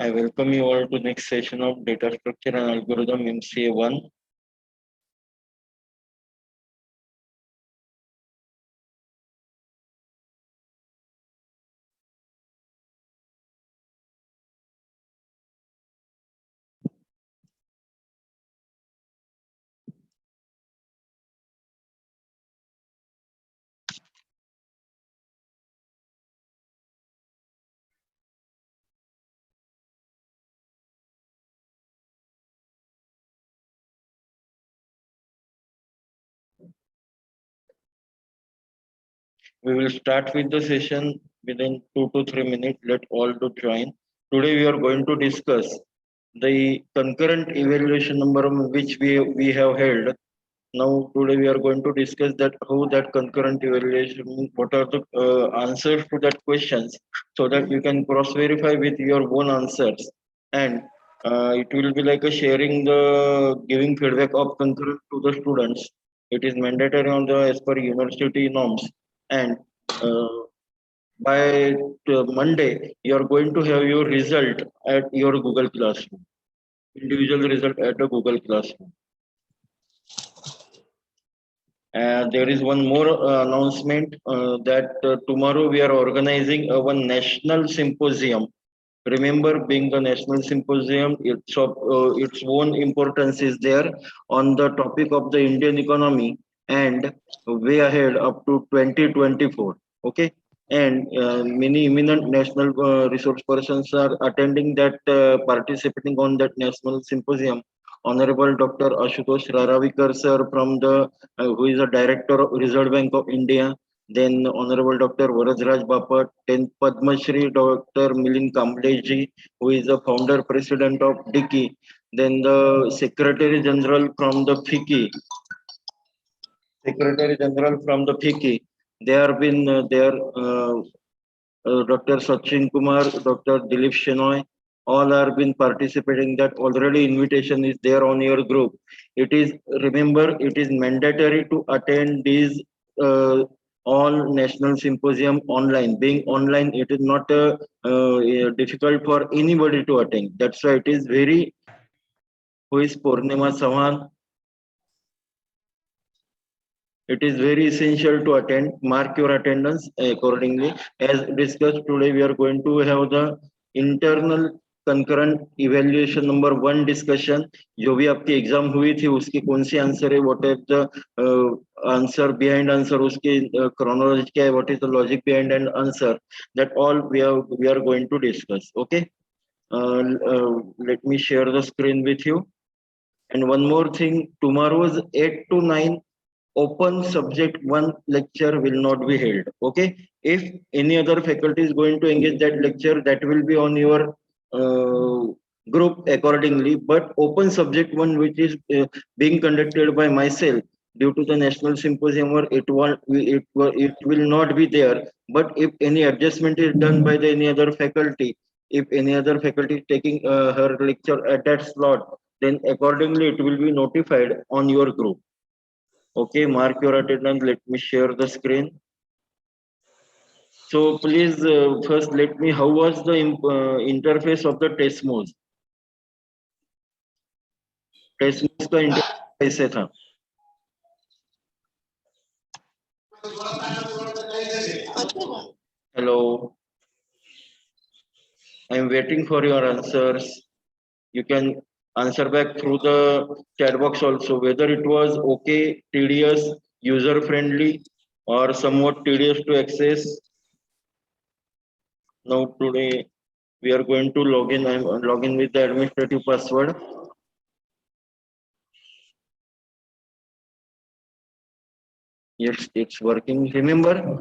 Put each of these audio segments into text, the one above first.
I welcome you all to next session of Data Structure and Algorithm MCA 1. We will start with the session within 2 to 3 minutes. Let all to join. Today we are going to discuss the concurrent evaluation number which we have held. Now today we are going to discuss that how that concurrent evaluation, what are the answers to that questions, so that you can cross verify with your own answers, and it will be like a sharing the giving feedback of concurrent to the students. It is mandatory on the as per university norms, and uh, by Monday you are going to have your result at your Google Classroom, individual result at a Google Classroom. And there is one more announcement that tomorrow we are organizing one national symposium. Remember, being the national symposium, its own importance is there on the topic of the Indian economy and way ahead up to 2024. Okay, and many eminent national resource persons are attending that, participating on that national symposium. Honorable Dr. Ashutosh Raravikar sir from the who is a director of Reserve Bank of India. Then Honorable Dr. Varajraj Bapat, then Padma Shri Dr. Milind Kambleji, who is the founder president of Dicky. Then the Secretary General from the FICCI, Secretary General from the FICCI. They have been there. Dr. Sachin Kumar, Dr. Dilip Shenoy, all are been participating. That already invitation is there on your group. It is, remember, it is mandatory to attend these all national symposium online. Being online, it is not difficult for anybody to attend. That's why it is very. Who is Purnima Sawan? It is very essential to attend. Mark your attendance accordingly. As discussed today, we are going to have the internal concurrent evaluation number 1 discussion. जो भी आपकी exam हुई थी उसकी कौन C answer है, what is the answer behind answer, उसकी chronology क्या है, what is the logic behind and answer, that all we are going to discuss. Okay, let me share the screen with you. And one more thing, tomorrow's 8 to 9 open subject 1 lecture will not be held. Okay, if any other faculty is going to engage that lecture, that will be on your group accordingly. But open subject 1, which is being conducted by myself due to the national symposium, or it will not be there. But if any adjustment is done by the any other faculty, if any other faculty is taking her lecture at that slot, then accordingly it will be notified on your group. Okay, mark your attendance. Let me share the screen. So please, first let me, how was the interface of the TestMoz? TestMoz का interface कैसे था? Hello, I am waiting for your answers. You can answer back through the chat box also, whether it was okay, tedious, user friendly, or somewhat tedious to access. Now today we are going to log in. I am logging with the administrative password. Yes, it's working. Remember,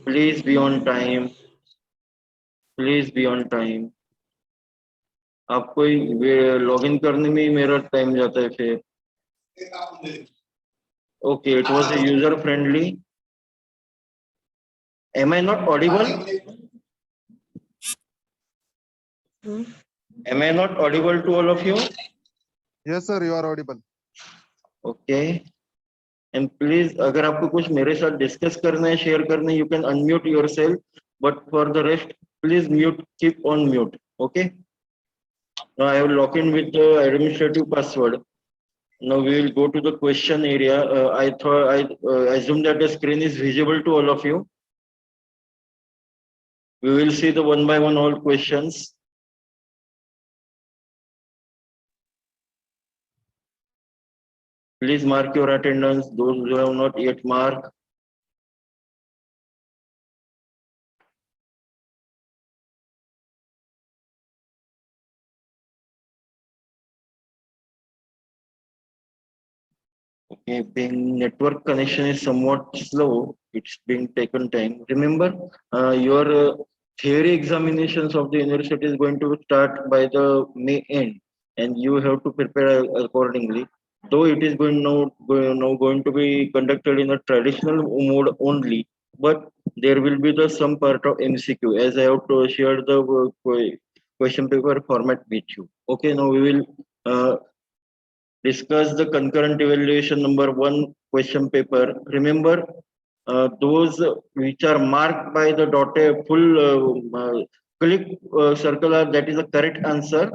please be on time. Please be on time. आपको log in करने में ही मेरा time जाता है फिर. Okay, it was a user friendly. Am I not audible? Am I not audible to all of you? Yes, sir, you are audible. Okay. And please, अगर आपको कुछ मेरे साथ डिस्कस करना है, शेयर करना है, you can unmute yourself. but for the rest, please mute, keep on mute. Okay. Now I will log in with the administrative password. Now we will go to the question area. I assume that the screen is visible to all of you. We will see the one by one all questions. Please mark your attendance. Those who have not yet marked. Okay, being network connection is somewhat slow. It's being taken time. Remember, your theory examinations of the university is going to start by the May end, and you have to prepare accordingly. Though it is now going to be conducted in a traditional mode only, but there will be the some part of MCQ as I have to share the question paper format with you. Okay, now we will discuss the concurrent evaluation number one question paper. Remember, those which are marked by the dotted full click circle are that is the correct answer,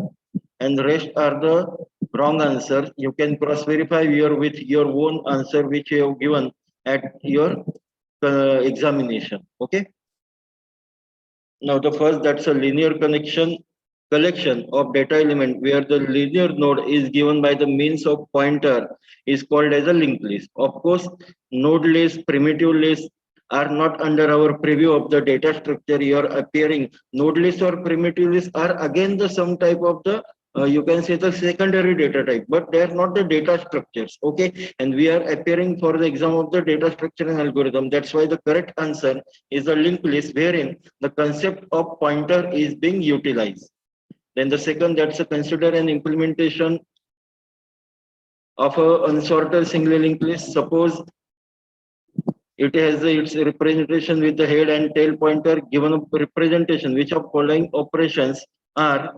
and the rest are the wrong answers. You can cross verify your with your own answer which you have given at your examination. Okay. Now the first, that's a linear connection collection of data element where the linear node is given by the means of pointer is called as a linked list. Of course, node list, primitive list are not under our preview of the data structure here appearing. Node list or primitive list are again the some type of the you can say the secondary data type, but they are not the data structures. Okay, and we are appearing for the exam of the data structure and algorithm. That's why the correct answer is a linked list wherein the concept of pointer is being utilized. Then the second, that's a consider an implementation of a unsorted single linked list. Suppose it has its representation with the head and tail pointer given a representation which of following operations are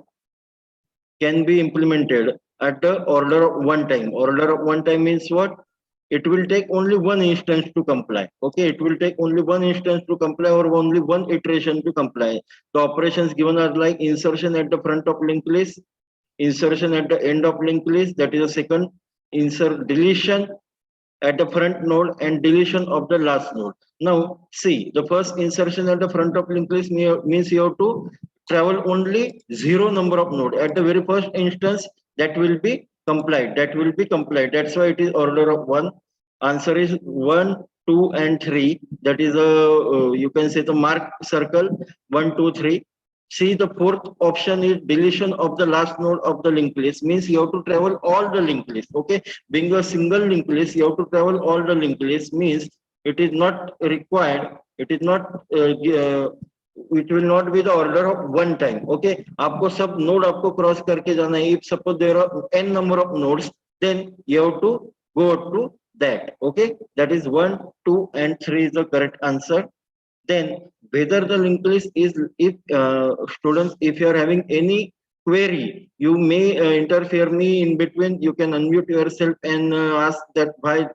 can be implemented at the order of one time. Order of one time means what? It will take only one instance to comply. Okay, it will take only one instance to comply or only one iteration to comply. The operations given are like insertion at the front of linked list, insertion at the end of linked list, that is the second, insert deletion at the front node and deletion of the last node. Now see, the first insertion at the front of linked list means you have to travel only zero number of node at the very first instance. That will be complied, that's why it is order of one. Answer is 1, 2 and 3. That is a you can say the mark circle 1, 2, 3. See, the fourth option is deletion of the last node of the linked list, means you have to travel all the linked list. Okay, being a single linked list, you have to travel all the linked list, means it is not required, it is not it will not be the order of one time. Okay, आपको सब node आपको cross करके जाना है. If suppose there are n number of nodes, then you have to go to that. Okay, that is 1, 2 and 3 is the correct answer. Then whether the linked list is, if students, if you are having any query, you may interfere me in between. You can unmute yourself and ask that why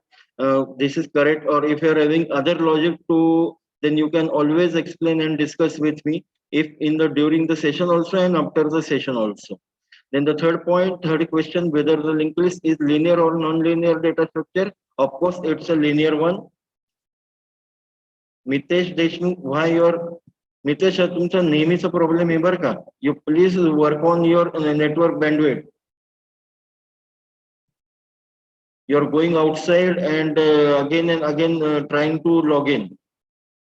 this is correct, or if you are having other logic to, then you can always explain and discuss with me, if in the during the session also and after the session also. Then the third question, whether the linked list is linear or non-linear data structure. Of course, it's a linear one. Mitesh Deshmukh, why your Mitesh, तुमचा नेहमीचा problem आहे बरं का. You please work on your network bandwidth. You're going outside and again trying to log in.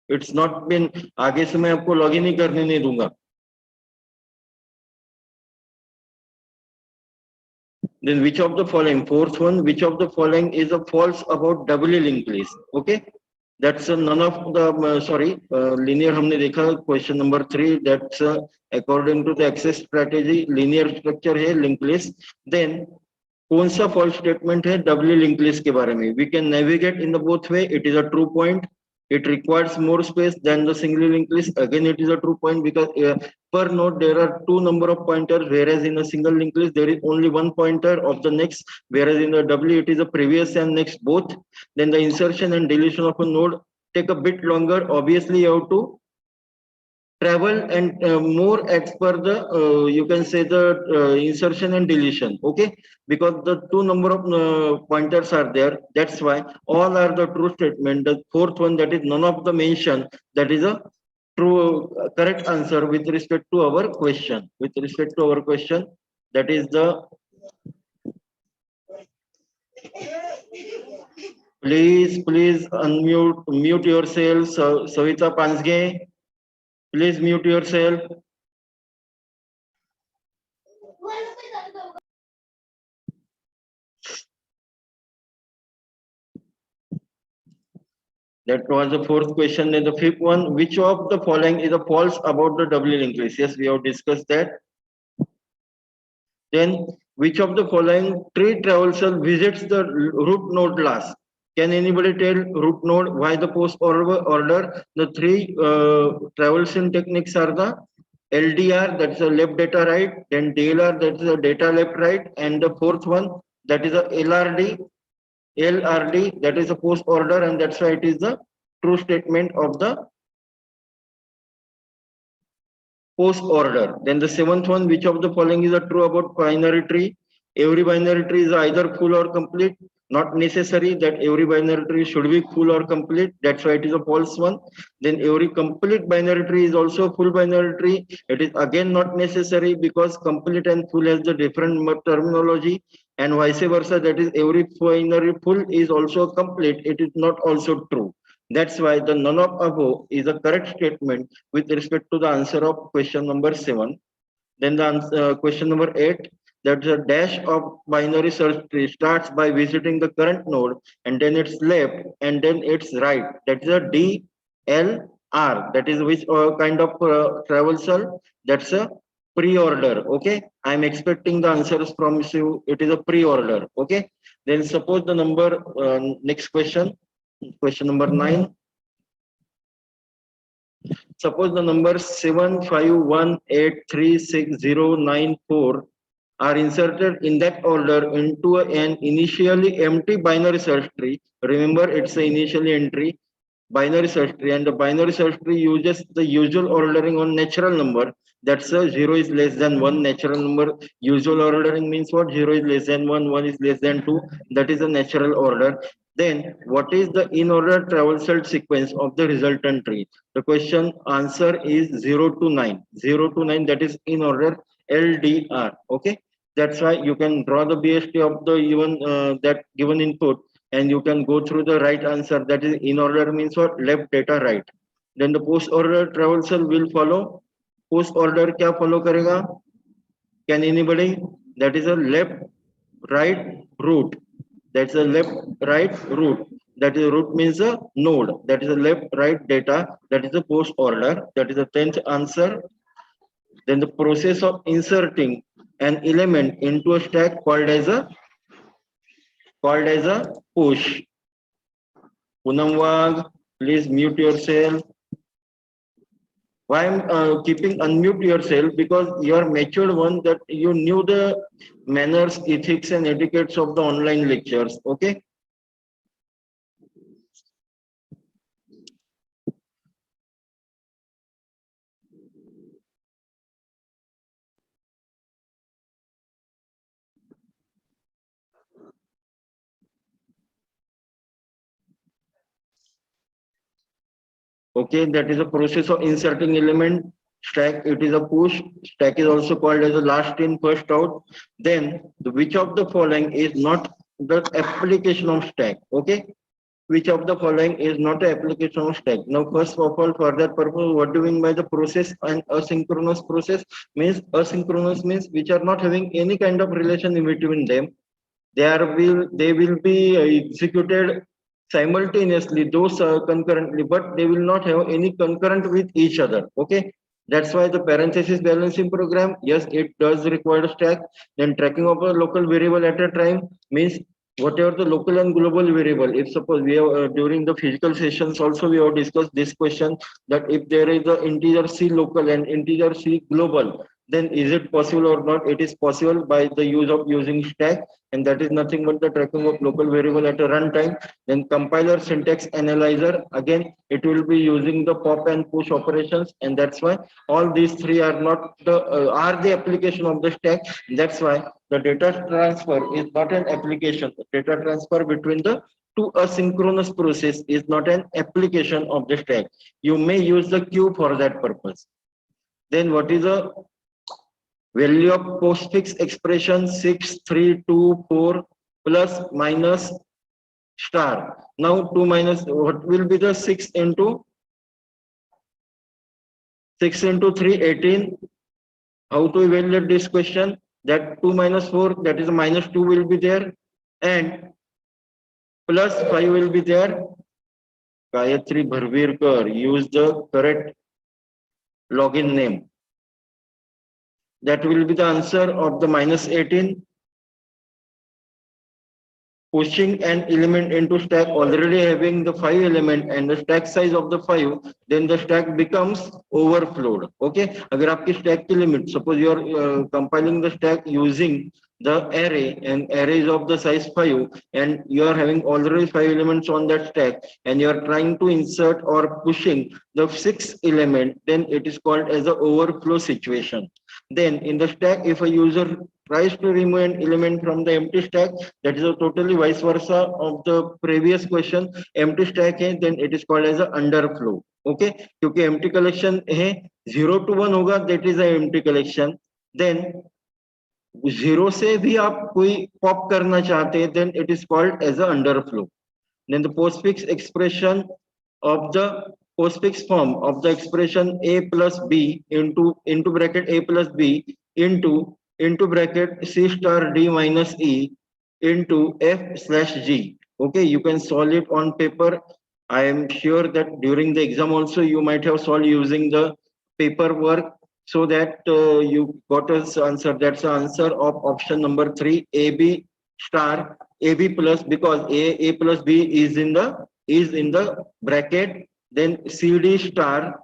It's not been, आगे से मैं आपको log in ही करने नहीं दूंगा. Then which of the following, fourth one, which of the following is a false about doubly linked list? Okay, that's none of the linear हमने देखा. Question number 3, that's according to the access strategy linear structure है linked list. Then कौन सा false statement है doubly linked list के बारे में? We can navigate in the both way. It is a true point. It requires more space than the single linked list. Again, it is a true point because per node there are 2 number of pointers, whereas in a single linked list there is only 1 pointer of the next, whereas in the W it is a previous and next both. Then the insertion and deletion of a node take a bit longer. Obviously, you have to travel and more as per the you can say the insertion and deletion, okay, because the two number of pointers are there, that's why all are the true statement. The fourth one, that is none of the mention, that is a true correct answer with respect to our question. With respect to our question, that is the, please mute yourself. Savita Pansge, please mute yourself. That was the fourth question. And the fifth one, which of the following is a false about the doubly linked list? Yes, we have discussed that. Then, which of the following three traversal visits the root node last? Can anybody tell root node why the post order? The three traversal techniques are the LDR, that's the left data right, then DLR, that's the data left right, and the fourth one, that is the LRD, that is a post order, and that's why it is the true statement of the post order. Then the seventh one, which of the following is a true about binary tree? Every binary tree is either full or complete. Not necessary that every binary tree should be full or complete. That's why it is a false one. Then every complete binary tree is also a full binary tree. It is again not necessary because complete and full has the different terminology, and vice versa. That is every binary full is also complete. It is not also true. That's why the none of above is a correct statement with respect to the answer of question number 7. Then the answer, question number 8, that the dash of binary search tree starts by visiting the current node and then it's left and then it's right. That is a DLR. That is which kind of traversal? That's a pre-order. Okay, I'm expecting the answers from you. It is a pre-order. Okay, then suppose the number next question. Question number 9. Suppose the numbers 751836094 are inserted in that order into an initially empty binary search tree. Remember, it's an initially entry binary search tree, and the binary search tree uses the usual ordering on natural number. That's a 0 is less than 1 natural number. Usual ordering means what? 0 is less than 1, 1 is less than 2. That is a natural order. Then what is the in order traversal sequence of the resultant tree? The question answer is 0 to 9. 0 to 9, that is in order LDR. Okay. That's why you can draw the BST of the even that given input, and you can go through the right answer. That is in order means what? Left data right. Then the post order traversal will follow. Post order kya follow karega? Can anybody? That is a left right root. That's a left right root. That is root means a node. That is a left right data. That is a post order. That is the 10th answer. Then the process of inserting an element into a stack called as a push. Poonam Wagh, please mute yourself. Why I'm keeping unmute yourself? Because you are matured one, that you knew the manners, ethics, and etiquettes of the online lectures. Okay. Okay, that is a process of inserting element. Stack, it is a push. Stack is also called as a last in, first out. Then which of the following is not the application of stack? Okay, which of the following is not an application of stack? Now, first of all, for that purpose, what do you mean by the process and asynchronous process? Means asynchronous means which are not having any kind of relation in between them. They will be executed simultaneously, those concurrently, but they will not have any concurrent with each other. Okay, that's why the parenthesis balancing program, yes, it does require a stack. Then tracking of a local variable at a time means whatever the local and global variable. If suppose we have during the physical sessions also we have discussed this question, that if there is a integer c local and integer c global, then is it possible or not? It is possible by the use of using stack, and that is nothing but the tracking of local variable at a runtime. Then compiler syntax analyzer, again it will be using the pop and push operations, and that's why all these three are not the are the application of the stack. That's why the data transfer is not an application. The data transfer between the two asynchronous process is not an application of the stack. You may use the queue for that purpose. Then what is the value of postfix expression 6324 plus minus star? Now 2 minus, what will be the 6 into 3, 18. How to evaluate this question? That 2 minus 4, that is minus 2 will be there, and plus 5 will be there. Gayatri Bharvirkar, use the correct login name. That will be the answer of the minus 18. Pushing an element into stack already having the 5 element and the stack size of the 5, then the stack becomes overflowed. Okay, agar aapki stack ki limit, suppose you are compiling the stack using the array, and array is of the size 5, and you are having already 5 elements on that stack, and you are trying to insert or pushing the 6th element, then it is called as a overflow situation. Then in the stack, if a user tries to remove an element from the empty stack, that is a totally vice versa of the previous question. Empty stack hai, then it is called as a underflow. Okay, क्योंकि empty collection है 0 to 1 होगा, that is a empty collection. Then 0 से भी आप कोई pop करना चाहते हैं, then it is called as a underflow. Then the postfix expression of the postfix form of the expression a plus b into bracket a plus b into bracket c star d minus e into f slash g. Okay, you can solve it on paper. I am sure that during the exam also you might have solved using the paperwork, so that you got us answer. That's the answer of option number 3, ab star ab plus, because a plus b is in the bracket, then cd star,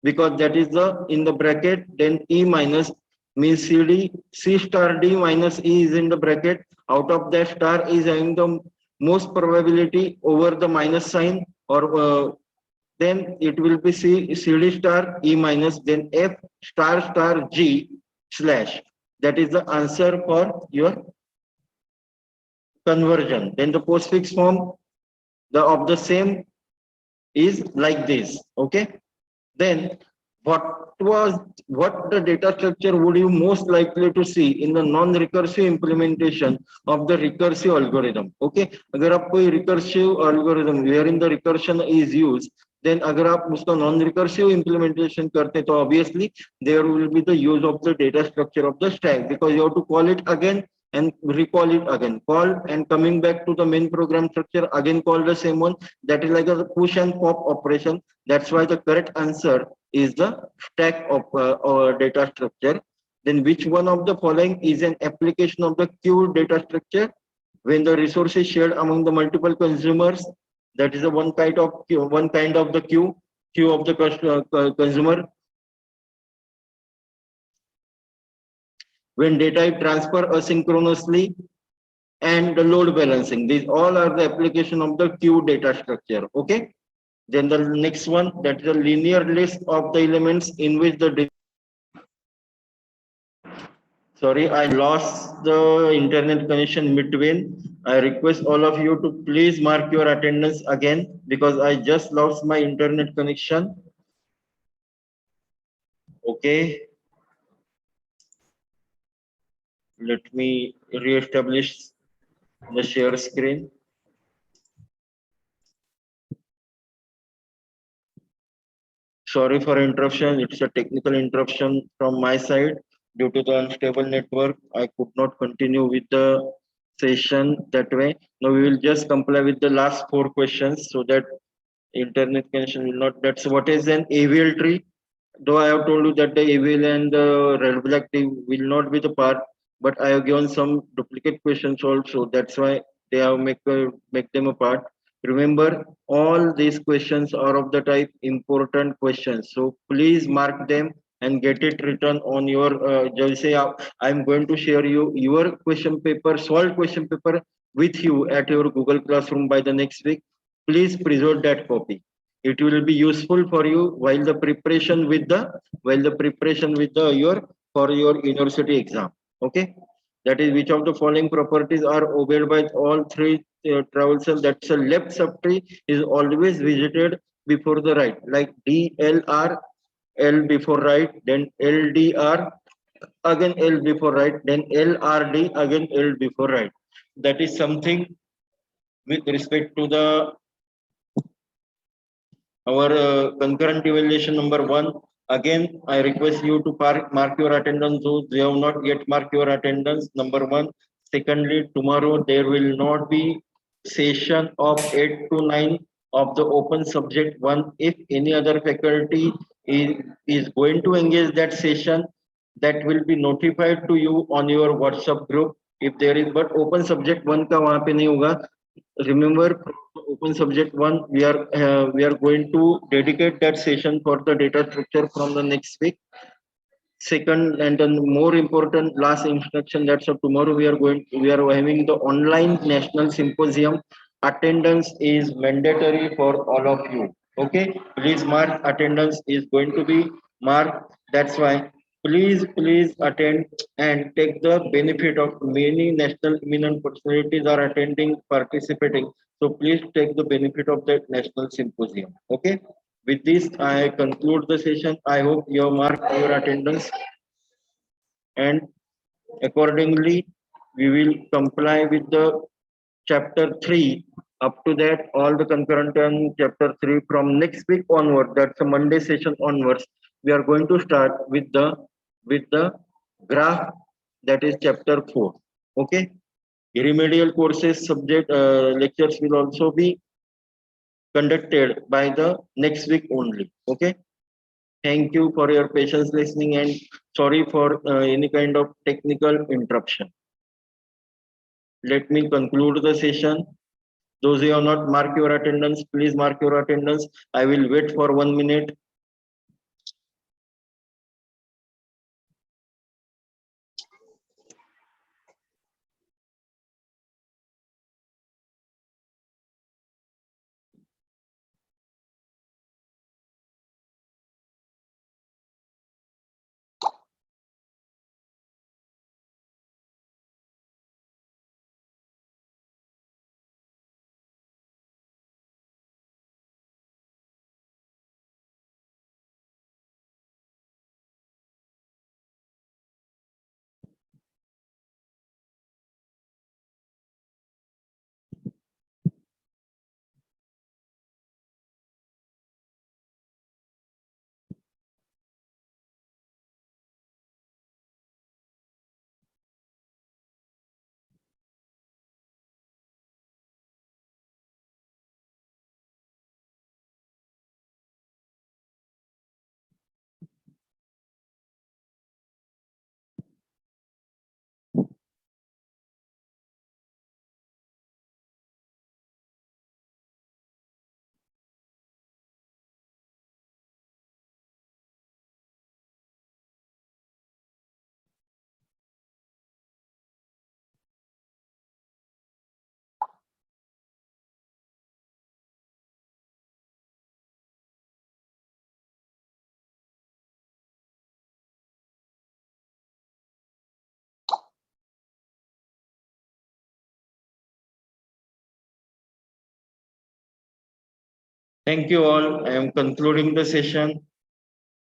because that is the in the bracket, then e minus means cd, c star d minus e is in the bracket. Out of that, star is having the most probability over the minus sign, or then it will be cd star e minus, then f star star g slash. That is the answer for your conversion. Then the postfix form of the same is like this. Okay, then what the data structure would you most likely to see in the non-recursive implementation of the recursive algorithm? Okay, अगर आप कोई recursive algorithm wherein the recursion is used, then अगर आप उसका non-recursive implementation करते, तो obviously there will be the use of the data structure of the stack, because you have to call it again and recall it again, call and coming back to the main program structure, again call the same one. That is like a push and pop operation. That's why the correct answer is the stack of data structure. Then which one of the following is an application of the queue data structure? When the resource is shared among the multiple consumers, that is a one kind of the queue of the consumer. When data is transferred asynchronously, and the load balancing, these all are the application of the queue data structure. Okay, then the next one, that is a linear list of the elements in which the sorry, I lost the internet connection between. I request all of you to please mark your attendance again, because I just lost my internet connection. Okay, let me re-establish the share screen. Sorry for interruption. It's a technical interruption from my side. Due to the unstable network, I could not continue with the session that way. Now we will just comply with the last 4 questions, so that internet connection will not. That's what is an AVL tree. Though I have told you that the AVL and the red black tree will not be the part, but I have given some duplicate questions also. That's why they have make them a part. Remember, all these questions are of the type important questions, so please mark them and get it written on your जैसे I'm going to share you your question paper, solved question paper with you at your Google Classroom by the next week. Please preserve that copy. It will be useful for you while the preparation with the your for your university exam. Okay, that is which of the following properties are obeyed by all three traversal. That's a left subtree is always visited before the right, like DLR, L before right, then LDR, again L before right, then LRD, again L before right. That is something with respect to the our concurrent evaluation number one. Again, I request you to mark your attendance. Those they have not yet marked your attendance. Number one. Secondly, tomorrow there will not be session of 8 to 9 of the open subject one. If any other faculty is going to engage that session, that will be notified to you on your WhatsApp group. If there is, but open subject one का वहाँ पे नहीं होगा. Remember, open subject one, we are going to dedicate that session for the data structure from the next week. Second and then more important last instruction, that's tomorrow we are having the online national symposium. Attendance is mandatory for all of you. Okay, please mark attendance is going to be marked. That's why please attend and take the benefit of many national eminent personalities are attending, participating. So please take the benefit of that national symposium. Okay, with this, I conclude the session. I hope you have marked your attendance and accordingly we will comply with the chapter 3. Up to that, all the concurrent and chapter 3 from next week onward, that's a Monday session onwards, we are going to start with the graph, that is chapter 4. Okay. Remedial courses subject lectures will also be conducted by the next week only. Okay. Thank you for your patience listening and sorry for any kind of technical interruption. Let me conclude the session. Those who have not marked your attendance, please mark your attendance. I will wait for 1 minute. Thank you all. I am concluding the session.